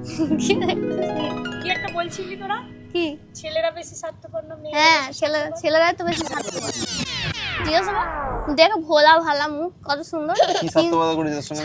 কি একটা বলছিলি তোরা? কি ছেলেরা বেশি স্বার্থপর না মেয়ে? হ্যাঁ ছেলেরা তো বেশি স্বার্থপর। ঠিক আছে না? দেখো ভোলা ভালা মুখ কত সুন্দর। কি স্বার্থবাদা করেছিস ওর সঙ্গে?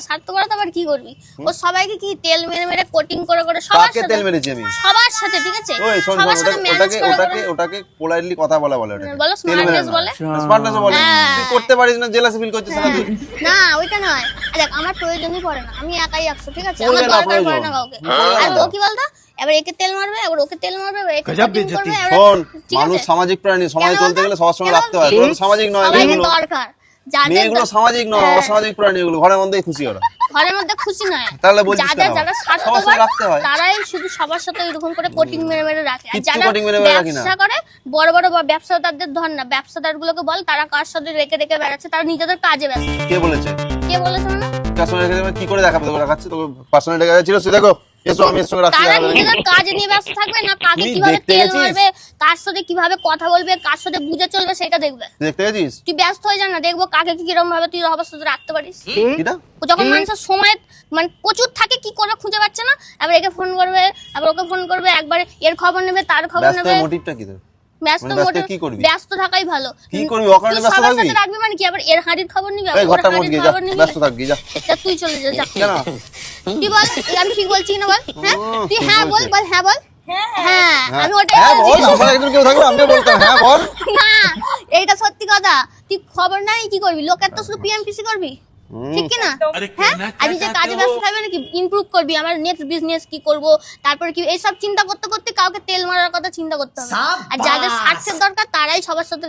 স্বার্থপরতা আবার কি করবি? ও সবাইকে কি তেল মেরে মেরে কোটিং করে করে সবার কাকে সাথে তেল মেরেছি আমি? সবার সাথে ঠিক আছে ওই শোন সবার শোন, সাথে ম্যানেজ ওটাকে করে ওটাকে ওটাকে পোলাইটলি কথা বলা বলে ওটাকে। বলো তেল মেরে স্মার্টনেস না। বলে স্মার্টনেস বলে। হ্যাঁ। তুই করতে পারিস না, জেলাসি ফিল করছিস না তুই। না ওইটা নয়। দেখ আমার প্রয়োজনই পড়ে না, আমি একাই 100 ঠিক আছে, পড়বে আমার না দরকার পড়ে প্রয়োজন। না কাউকে। পড়বে আর না। ও কি বলতো, এবার একে তেল মারবে, এবার ওকে তেল মারবে, এবার একে গজব cutting বেইজ্জতি। করবে, এবার শোন, ঠিক মানুষ আছে? সামাজিক প্রাণী, সমাজে কেন চলতে বলতো? গেলে সবার সঙ্গে কেন রাখতে হয়। বলতো? ওরা তো সামাজিক নয় সবাইকে মেয়েগুলো। দরকার যাদের মেয়েগুলো সামাজিক নয়, অসামাজিক প্রাণী এগুলো, ঘরের মধ্যেই খুশি ওরা। ঘরের মধ্যে খুশি নয়, তাহলে বলছিস যাদের কেন? যারা সবার স্বার্থপর সাথে রাখতে হয়। তারাই শুধু সবার সাথে এরকম করে কোটিং মেরে মেরে রাখে। আর কিচ্ছু যারা cutting মেরে মেরে রাখি না। ব্যবসা করে বড় বড় ব্যবসাদারদের ধর না, ব্যবসাদার গুলোকে বল তারা কার সাথে রেখে রেখে বেড়াচ্ছে, তারা নিজেদের কাজে ব্যস্ত। কে বলেছে? কে বলেছে মানে? কার সঙ্গে রেখে দেবে? কি করে দেখাবে? তোকে দেখাচ্ছে, তোকে পার্সোনালি দেখা যাচ্ছিল, সে দেখো এসো আমি এর সঙ্গে রাখছি, তারা দেখাবে নাকি? নিজেদের কাজে নিয়ে ব্যস্ত থাকবে না, কাকে তুই কিভাবে দেখতে তেল গেছিস? মারবে, কার সাথে কিভাবে কথা বলবে, কার সাথে বুঝে চলবে সেটা দেখবে। দেখতে গেছিস? তুই ব্যস্ত হয়ে যা না, দেখবো কাকে কি কিরকম ভাবে তুই সবার সাথে রাখতে পারিস। কিটা? যখন মানুষের সময় মানে প্রচুর থাকে, কি করবে খুঁজে পাচ্ছে না, এবার একে ফোন করবে, আবার ওকে ফোন করবে, একবার এর খবর নেবে, তার খবর ব্যস্ত নেবে। মোটিভটা কি তোর? ব্যস্ত মানে ব্যস্ত মোটে- কি করবি? ব্যস্ত থাকাই ভালো। কি করবি? অকারণে তুই ব্যস্ত সবার থাকবি? সাথে রাখবি মানে কি, আবার এর হাঁড়ির খবর নিবি, এই আবার ওর ঘরটা মোট হাঁড়ির গিয়ে যা, খবর নিবি। ব্যস্ত থাকবি যা। যা, তুই চলে যা, যা। কেন? তুই বল, আমি ঠিক বলছি না বল? হ্যাঁ তুই হ্যাঁ বল, বল হ্যাঁ বল। হ্যাঁ হ্যাঁ হ্যাঁ, আমি ওটাই হ্যাঁ বল, বলছি। আমার একজন কেউ থাকলে আমিও বলতাম হ্যাঁ বল। না এইটা সত্যি কথা, তুই খবর নাই কি করবি, লোকের তো শুধু পিএমপিসি করবি, ঠিক কি না? হ্যাঁ আমি যে কাজে ব্যস্ত থাকবে নাকি, ইমপ্রুভ করবি আমার নেক্সট বিজনেস কি করব, তারপর কি এইসব চিন্তা করতে করতে কাউকে তেল মারার কথা চিন্তা করতে হবে। আর যাদের স্বার্থের দরকার তারাই সবার সাথে